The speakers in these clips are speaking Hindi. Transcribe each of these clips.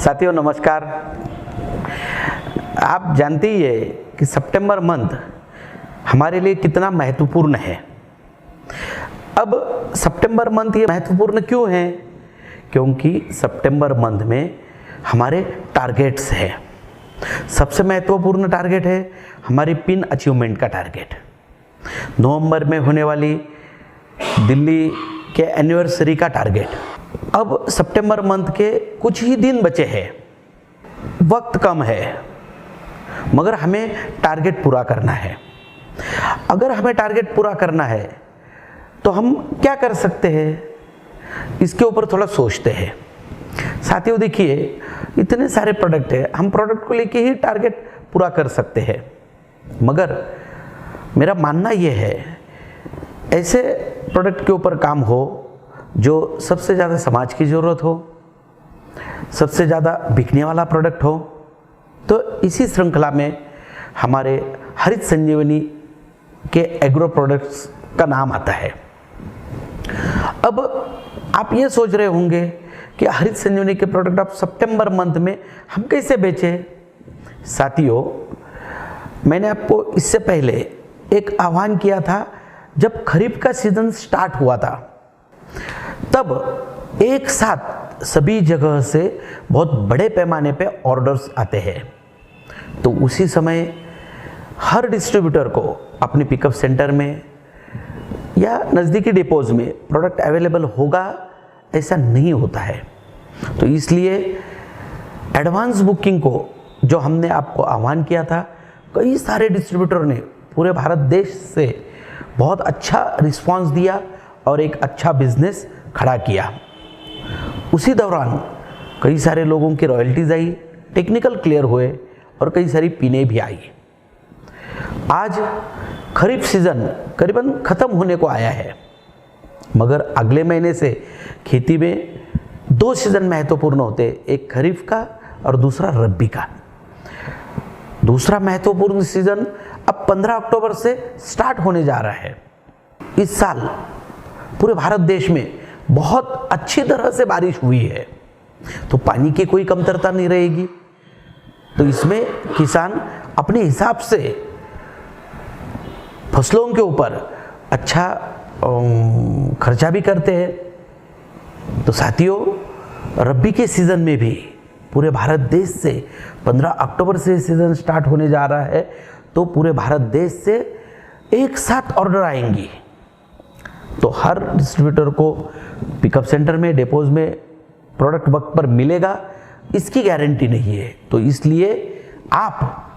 साथियों नमस्कार। आप जानते ही है कि सितंबर मंथ हमारे लिए कितना महत्वपूर्ण है। अब सितंबर मंथ ये महत्वपूर्ण क्यों है? क्योंकि सितंबर मंथ में हमारे टारगेट्स हैं। सबसे महत्वपूर्ण टारगेट है हमारी पिन अचीवमेंट का टारगेट। नवंबर में होने वाली दिल्ली के एनिवर्सरी का टारगेट। अब सितंबर मंथ के कुछ ही दिन बचे हैं, वक्त कम है, मगर हमें टारगेट पूरा करना है। अगर हमें टारगेट पूरा करना है तो हम क्या कर सकते हैं, इसके ऊपर थोड़ा सोचते हैं। साथियों देखिए, इतने सारे प्रोडक्ट है, हम प्रोडक्ट को लेके ही टारगेट पूरा कर सकते हैं, मगर मेरा मानना यह है ऐसे प्रोडक्ट के ऊपर काम हो जो सबसे ज़्यादा समाज की ज़रूरत हो, सबसे ज़्यादा बिकने वाला प्रोडक्ट हो। तो इसी श्रृंखला में हमारे हरित संजीवनी के एग्रो प्रोडक्ट्स का नाम आता है। अब आप ये सोच रहे होंगे कि हरित संजीवनी के प्रोडक्ट आप सितंबर मंथ में हम कैसे बेचें? साथियों, मैंने आपको इससे पहले एक आह्वान किया था। जब खरीफ का सीजन स्टार्ट हुआ था तब एक साथ सभी जगह से बहुत बड़े पैमाने पे ऑर्डर्स आते हैं। तो उसी समय हर डिस्ट्रीब्यूटर को अपने पिकअप सेंटर में या नज़दीकी डिपोज में प्रोडक्ट अवेलेबल होगा ऐसा नहीं होता है। तो इसलिए एडवांस बुकिंग को जो हमने आपको आह्वान किया था, कई सारे डिस्ट्रीब्यूटर ने पूरे भारत देश से बहुत अच्छा रिस्पांस दिया और एक अच्छा बिजनेस खड़ा किया। उसी दौरान कई सारे लोगों की रॉयल्टीज आई, टेक्निकल क्लियर हुए और कई सारी पिनें भी आई। आज खरीफ सीजन करीबन ख़त्म होने को आया है, मगर अगले महीने से खेती में दो सीज़न महत्वपूर्ण होते, एक खरीफ का और दूसरा रब्बी का। दूसरा महत्वपूर्ण सीज़न अब 15 अक्टूबर से स्टार्ट होने जा रहा है। इस साल पूरे भारत देश में बहुत अच्छी तरह से बारिश हुई है, तो पानी की कोई कमतरता नहीं रहेगी। तो इसमें किसान अपने हिसाब से फसलों के ऊपर अच्छा खर्चा भी करते हैं। तो साथियों, रब्बी के सीज़न में भी पूरे भारत देश से 15 अक्टूबर से सीज़न स्टार्ट होने जा रहा है, तो पूरे भारत देश से एक साथ ऑर्डर आएंगी। तो हर डिस्ट्रीब्यूटर को पिकअप सेंटर में, डिपोज में प्रोडक्ट वक्त पर मिलेगा, इसकी गारंटी नहीं है। तो इसलिए आप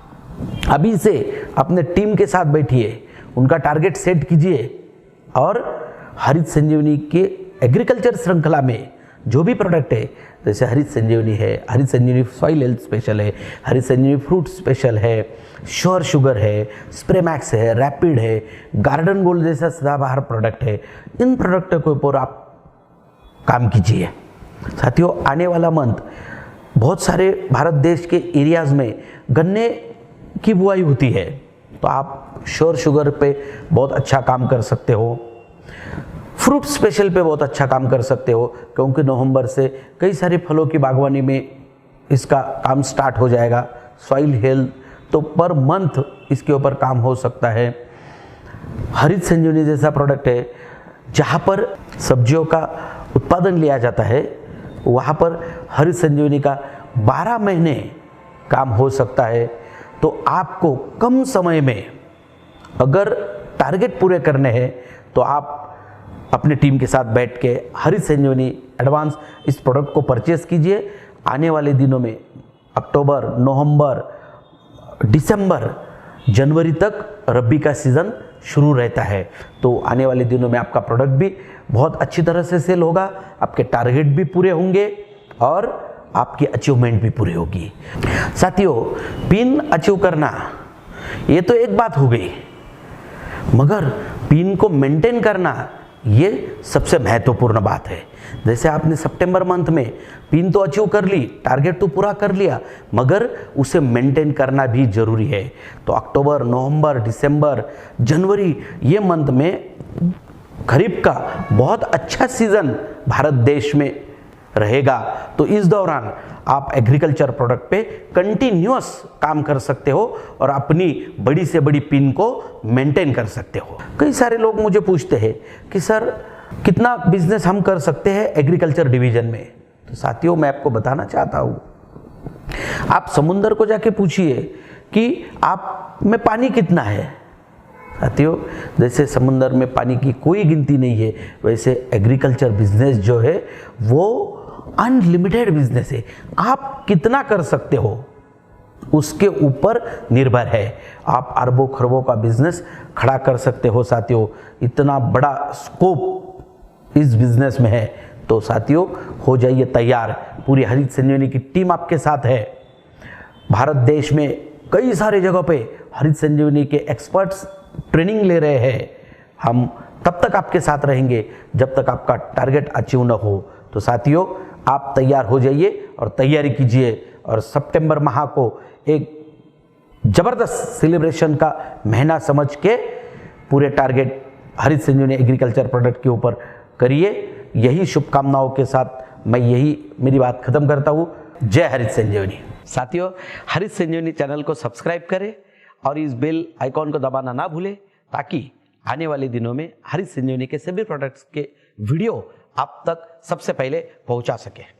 अभी से अपने टीम के साथ बैठिए, उनका टारगेट सेट कीजिए और हरित संजीवनी के एग्रीकल्चर श्रृंखला में जो भी प्रोडक्ट है, जैसे हरित संजीवनी है, हरित संजीवनी सॉइल हेल्थ स्पेशल है, हरित संजीवनी फ्रूट स्पेशल है, श्योर शुगर है, स्प्रे मैक्स है, रैपिड है, गार्डन गोल्ड जैसा सदाबहार प्रोडक्ट है, इन प्रोडक्ट के ऊपर आप काम कीजिए। साथियों, आने वाला मंथ बहुत सारे भारत देश के एरियाज़ में गन्ने की बुआई होती है, तो आप श्योर शुगर पे बहुत अच्छा काम कर सकते हो, फ्रूट स्पेशल पे बहुत अच्छा काम कर सकते हो, क्योंकि नवंबर से कई सारी फलों की बागवानी में इसका काम स्टार्ट हो जाएगा। सॉइल हेल्थ तो पर मंथ इसके ऊपर काम हो सकता है। हरित संजीवनी जैसा प्रोडक्ट है, जहाँ पर सब्जियों का उत्पादन लिया जाता है, वहाँ पर हरित संजीवनी का 12 महीने काम हो सकता है। तो आपको कम समय में अगर टारगेट पूरे करने हैं तो आप अपने टीम के साथ बैठ के हरित संजीवनी एडवांस इस प्रोडक्ट को परचेस कीजिए। आने वाले दिनों में अक्टूबर, नवंबर, दिसंबर, जनवरी तक रब्बी का सीज़न शुरू रहता है। तो आने वाले दिनों में आपका प्रोडक्ट भी बहुत अच्छी तरह से सेल होगा, आपके टारगेट भी पूरे होंगे और आपकी अचीवमेंट भी पूरी होगी। साथियों, पिन अचीव करना ये तो एक बात हो गई, मगर पिन को मेंटेन करना ये सबसे महत्वपूर्ण बात है। जैसे आपने सितंबर मंथ में पिन तो अचीव कर ली, टारगेट तो पूरा कर लिया, मगर उसे मेंटेन करना भी जरूरी है। तो अक्टूबर, नवंबर, दिसंबर, जनवरी ये मंथ में खरीफ का बहुत अच्छा सीज़न भारत देश में रहेगा तो इस दौरान आप एग्रीकल्चर प्रोडक्ट पे कंटिन्यूअस काम कर सकते हो और अपनी बड़ी से बड़ी पिन को मेंटेन कर सकते हो। कई सारे लोग मुझे पूछते हैं कि सर कितना बिजनेस हम कर सकते हैं एग्रीकल्चर डिवीजन में। तो साथियों, मैं आपको बताना चाहता हूँ, आप समुंदर को जाके पूछिए कि आप में पानी कितना है। साथियों, जैसे समुंदर में पानी की कोई गिनती नहीं है, वैसे एग्रीकल्चर बिजनेस जो है वो अनलिमिटेड बिजनेस है। आप कितना कर सकते हो उसके ऊपर निर्भर है। आप अरबों खरबों का बिजनेस खड़ा कर सकते हो साथियों। इतना बड़ा स्कोप इस बिजनेस में है। तो साथियों, हो जाइए तैयार। पूरी हरित संजीवनी की टीम आपके साथ है। भारत देश में कई सारे जगहों पे हरित संजीवनी के एक्सपर्ट्स ट्रेनिंग ले रहे हैं। हम तब तक आपके साथ रहेंगे जब तक आपका टारगेट अचीव न हो। तो साथियों, आप तैयार हो जाइए और तैयारी कीजिए और सितंबर माह को एक जबरदस्त सेलिब्रेशन का महीना समझ के पूरे टारगेट हरित संजीवनी एग्रीकल्चर प्रोडक्ट के ऊपर करिए। यही शुभकामनाओं के साथ मैं मेरी बात खत्म करता हूँ। जय हरित संजीवनी। साथियों, हरित संजीवनी चैनल को सब्सक्राइब करें और इस बेल आइकॉन को दबाना ना भूलें ताकि आने वाले दिनों में हरित संजीवनी के सभी प्रोडक्ट्स के वीडियो आप तक सबसे पहले पहुंचा सके।